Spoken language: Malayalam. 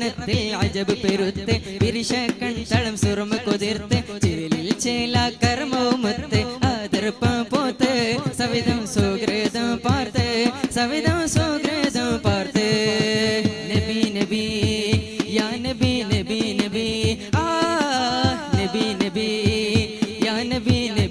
പിറവിടത്തിൽ അജബ് പെരുത്ത് വിരിശക്കൺ തളം സുറുമ കുതിർത്ത് ചിലിൽ ചേല കർമ്മവുമൊത്ത് ആദർപ്പം പോത്ത് സവിധം സുഹൃതം പാർത്ത് സവിധം സുഹൃതം പാർത്ത് നബി നബി യാ നബി നബി നബി ആ നബി നബി യാ നബി നബി